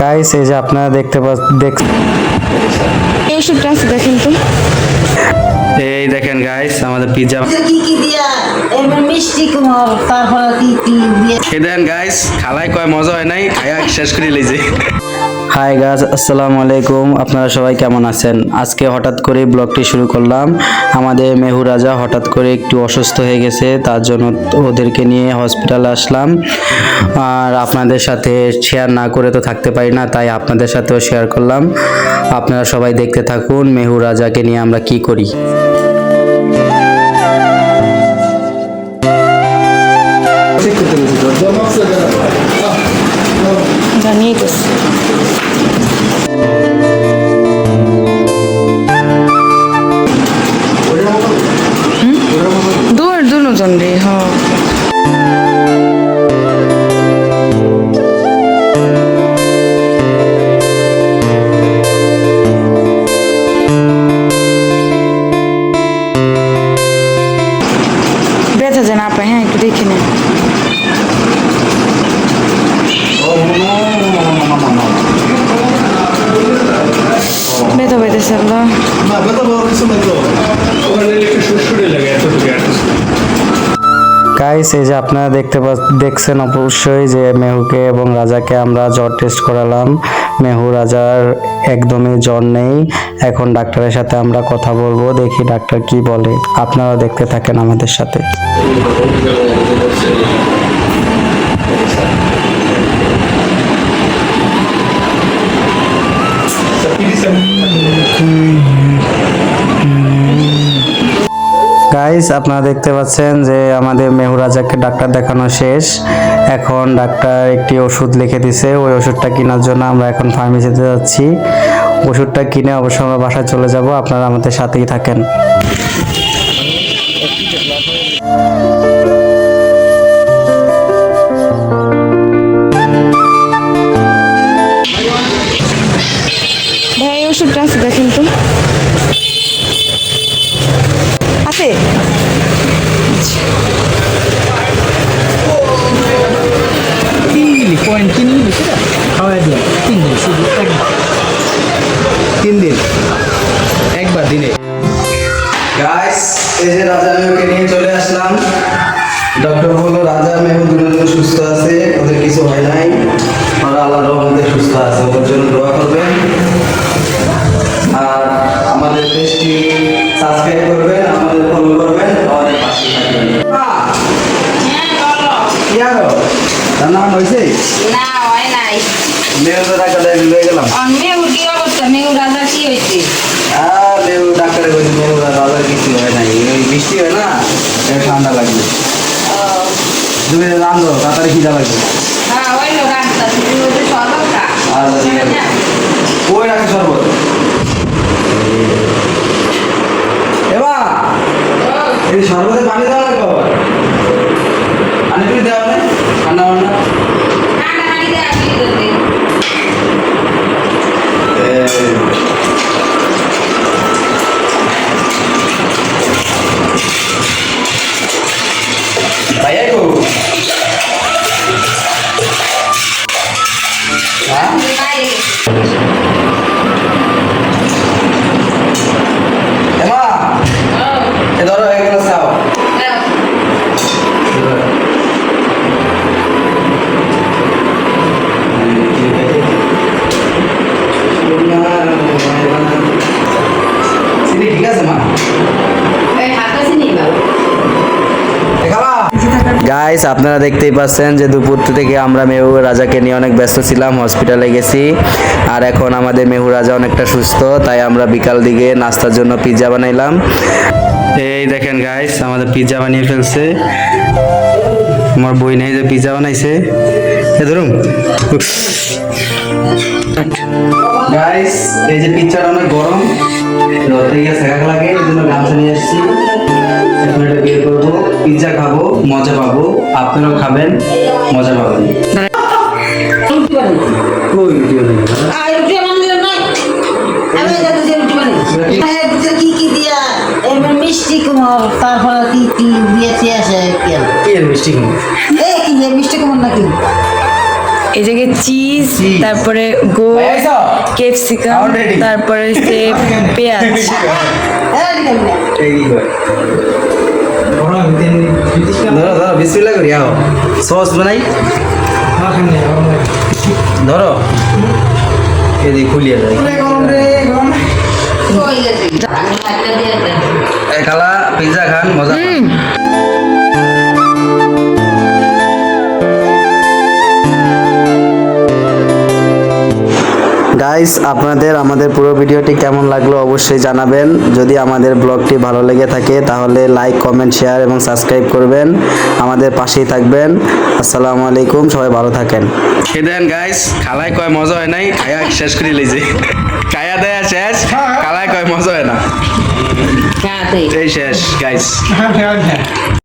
Guys এই যে আপনারা দেখতে এই ওষুধটা আছে দেখেন তো। এই দেখেন গাইস আমাদের পিজ্জা কি কি দিয়া এমন মিষ্টি কুমড় তারপর কি কি দিয়া এই দেখেন গাইস খালাই কয় মজা হয় নাই খায়া শেষ করে লইছে। হাই গাইস আসসালামু আলাইকুম, আপনারা সবাই কেমন আছেন? আজকে হঠাৎ করে ব্লগটি শুরু করলাম। আমাদের মেহু রাজা হঠাৎ করে একটু অসুস্থ হয়ে গেছে, তার জন্য ওদেরকে নিয়ে হসপিটালে আসলাম। আর আপনাদের সাথে শেয়ার না করে তো থাকতে পারি না, তাই আপনাদের সাথেও শেয়ার করলাম। আপনারা সবাই দেখতে থাকুন মেহু রাজাকে নিয়ে আমরা কি করি। জানিয়ে তো দুজন রে হ্যাঁ ব্যথা যেন আপা, হ্যাঁ একটু দেখে নেন। ব্যথা পাইতেছে আল্লাহ। গাইস এই যে আপনারা দেখছেন অবশ্যই যে মেহুকে এবং রাজাকে আমরা জ্বর টেস্ট করালাম। মেহু রাজার একদমই জ্বর নেই। এখন ডাক্তারের সাথে আমরা কথা বলবো, দেখি ডাক্তার কি বলে। আপনারা দেখতে থাকেন আমাদের সাথে। গাইস আপনারা দেখতে পাচ্ছেন যে আমাদের মেহু রাজাকে ডাক্তার দেখানো শেষ। এখন ডাক্তার একটি ওষুধ লিখে দিছে, ওই ওষুধটা কেনার জন্য আমরা এখন ফার্মেসিতে যাচ্ছি। ওষুধটা কিনে অবশ্য আমরা বাসায় চলে যাব, আপনারা আমাদের সাথেই থাকেন। ভাই এই ওষুধটা আছে দেখেন তো। আছে তিন দিন একবার দিনে। গাইস এই যে রাজা মেহুকে নিয়ে চলে আসলাম। ডক্টর বললো রাজা মেহু দুজন সুস্থ আছে, ওদের কিছু হয় নাই, ওরা আল্লাহর রহমতে সুস্থ আছে। ওদের জন্য দোয়া করবেন আর আমাদের পেজটি সাবস্ক্রাইব করবেন, আমাদের ফলো করবেন, আমাদের পাশে থাকবেন। কি আরো তার নাম হয়েছে না হয় নাই মেহু রাজা লয়ে গেলাম। মেহুর কি অবস্থা? মেহুর রাজা কি হয়েছে? মেহু ডাক্তারে বলছে মেহু রাজার কিছু হয় নাই, ওই বৃষ্টি হয় না, ঠান্ডা লাগবে। তুমি রান্ধো তাড়াতাড়ি খিদা লাগবে। হ্যাঁ ওই লোক রাস্তা তুমি ওদের সর্বটা আর ওই রাখি শরবত। এবার এই শরবতে পানি দেওয়া লাগবে, পানি তুমি দেওয়া নেই ঠান্ডা হয় না। ঠান্ডা পানি দিয়ে আসি দিতে ভাইয়া গো এমা এ ধরো এগুলো চাও। ঠিক আছে মা। গাইস আপনারা দেখতেই পাচ্ছেন যে দুপুর থেকে আমরা মেহু রাজাকে নিয়ে অনেক ব্যস্ত ছিলাম, হসপিটালে গেছি। আর এখন আমাদের মেহু রাজা অনেকটা সুস্থ, তাই আমরা বিকাল দিকে নাস্তার জন্য পিৎজা বানাইলাম। এই দেখেন গাইস আমাদের পিৎজা বানিয়ে ফেলছে আমার বই, নেই যে পিৎজা বানাইছে। এ ধরুন গাইস এই যে পিৎজাটা অনেক গরম, রোদে গিয়ে সেকা লাগে, এই জন্য গামছা নিয়ে এসেছি। এখন এটা বের করবো, পিৎজা খাবো, মজা পাবো, আপনারাও খাবেন, মজা পাবেন। কি কি দিয়া এমন মিষ্টি কুমড় তারপর কি কি দিয়ে আসে কি মিষ্টি কুমড়? কি মিষ্টি কুমড় নাকি এই জায়গায় চিজ, তারপরে গোস, ক্যাপসিকাম, তারপরে হচ্ছে পেঁয়াজ। ধরো ধরো বিসমিল্লাহ করি আও সস বানাই ধরো এদিকে খুলিয়ে যায় খালা পিৎজা খান মজা পান। গাইস আপনাদের আমাদের পুরো ভিডিওটি কেমন লাগলো অবশ্যই জানাবেন। যদি আমাদের ব্লগটি ভালো লেগে থাকে তাহলে লাইক কমেন্ট শেয়ার এবং সাবস্ক্রাইব করবেন, আমাদের পাশেই থাকবেন। আসসালামু আলাইকুম, সবাই ভালো থাকেন। দেন গাইস খালায় কয় মজা হয় নাই, খায়া শেষ করে লিছে, খায়া দেয়া শেষ, খালায় কয় মজা হয় না, এই শেষ গাইস।